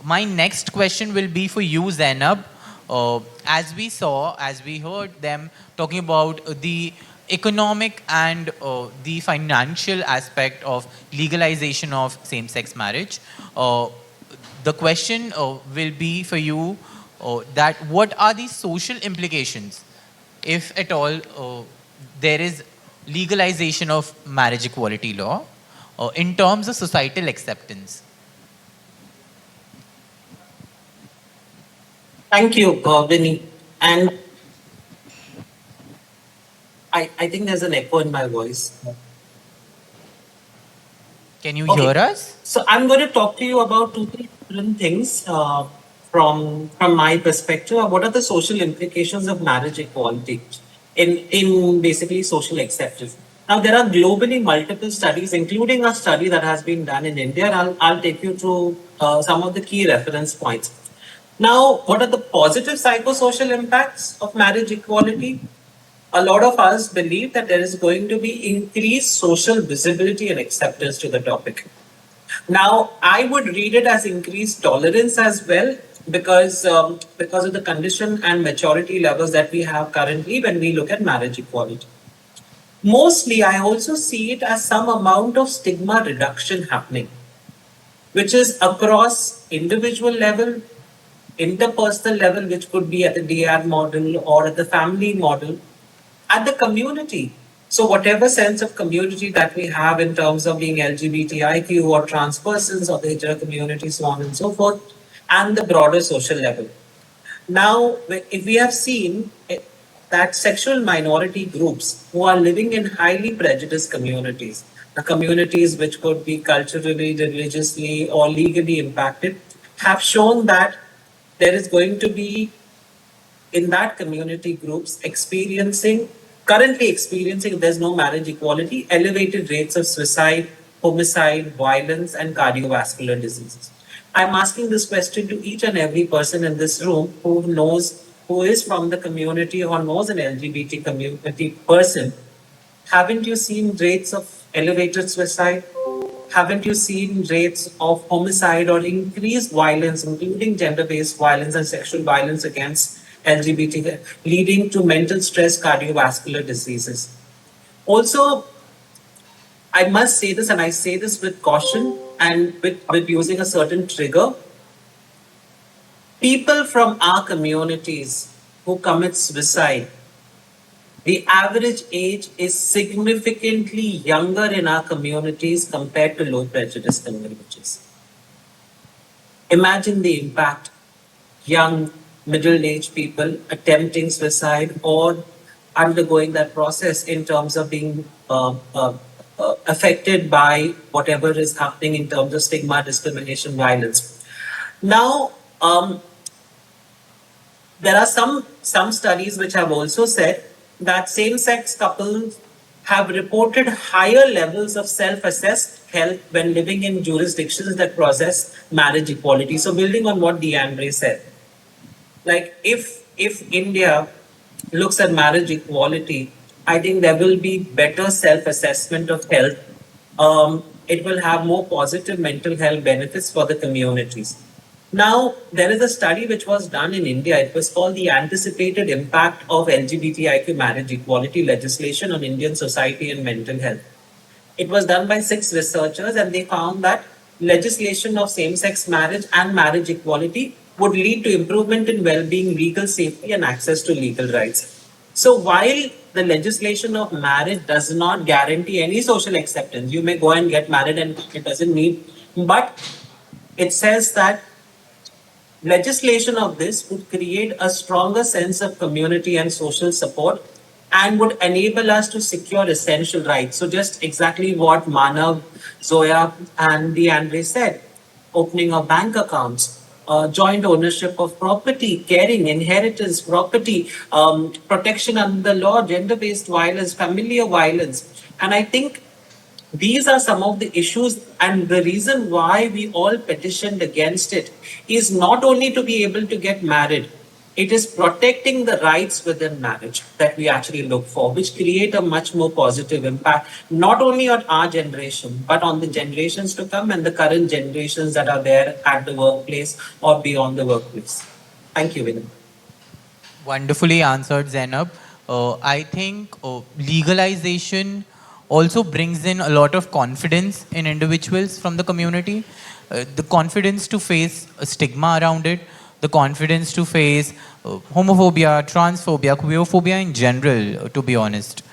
My next question will be for you, Zainab. As we heard them talking about the economic and the financial aspect of legalization of same-sex marriage, the question will be for you that what are the social implications, if at all, there is legalization of marriage equality law in terms of societal acceptance? Thank you, Vinnie. And I think there's an echo in my voice. Can you hear Okay, us? so I'm going to talk to you about two, three different things from my perspective. What are the social implications of marriage equality in basically social acceptance? Now, there are globally multiple studies, including a study that has been done in India. And I'll take you through some of the key reference points. Now, what are the positive psychosocial impacts of marriage equality? A lot of us believe that there is going to be increased social visibility and acceptance to the topic. Now, I would read it as increased tolerance as well, because of the condition and maturity levels that we have currently when we look at marriage equality. Mostly, I also see it as some amount of stigma reduction happening, which is across individual level, interpersonal level, which could be at the DR model or at the family model, at the community. So whatever sense of community that we have in terms of being LGBTIQ or trans persons or the hetero community, so on and so forth, and the broader social level. Now, if we have seen that sexual minority groups who are living in highly prejudiced communities, the communities which could be culturally, religiously, or legally impacted, have shown that there is going to be in that community groups currently experiencing, if there's no marriage equality, elevated rates of suicide, homicide, violence, and cardiovascular diseases. I'm asking this question to each and every person in this room who is from the community or knows an LGBT community person. Haven't you seen rates of elevated suicide? Haven't you seen rates of homicide or increased violence, including gender-based violence and sexual violence against LGBT, leading to mental stress, cardiovascular diseases? Also, I must say this, and I say this with caution and with using a certain trigger. People from our communities who commit suicide, the average age is significantly younger in our communities compared to low prejudice communities. Imagine the impact. Young, middle-aged people attempting suicide or undergoing that process in terms of being affected by whatever is happening in terms of stigma, discrimination, violence. Now, there are some studies which have also said that same-sex couples have reported higher levels of self-assessed health when living in jurisdictions that process marriage equality. So building on what DeAndre said, like if India looks at marriage equality, I think there will be better self-assessment of health. It will have more positive mental health benefits for the communities. Now, there is a study which was done in India. It was called the Anticipated Impact of LGBTIQ Marriage Equality Legislation on Indian Society and Mental Health. It was done by 6 researchers, and they found that legislation of same-sex marriage and marriage equality would lead to improvement in well-being, legal safety, and access to legal rights. So while the legislation of marriage does not guarantee any social acceptance, you may go and get married and it doesn't need, but it says that legislation of this would create a stronger sense of community and social support and would enable us to secure essential rights. So just exactly what Manav, Zoya, and DeAndre said, opening of bank accounts, joint ownership of property, caring, inheritance, property, protection under the law, gender-based violence, familiar violence. And I think these are some of the issues, and the reason why we all petitioned against it is not only to be able to get married, It is protecting the rights within marriage that we actually look for, which create a much more positive impact, not only on our generation, but on the generations to come and the current generations that are there at the workplace or beyond the workplace. Thank you, Vinnie. Wonderfully answered, Zainab. I think legalization also brings in a lot of confidence in individuals from the community. The confidence to face a stigma around it, the confidence to face homophobia, transphobia, queerphobia in general, to be honest.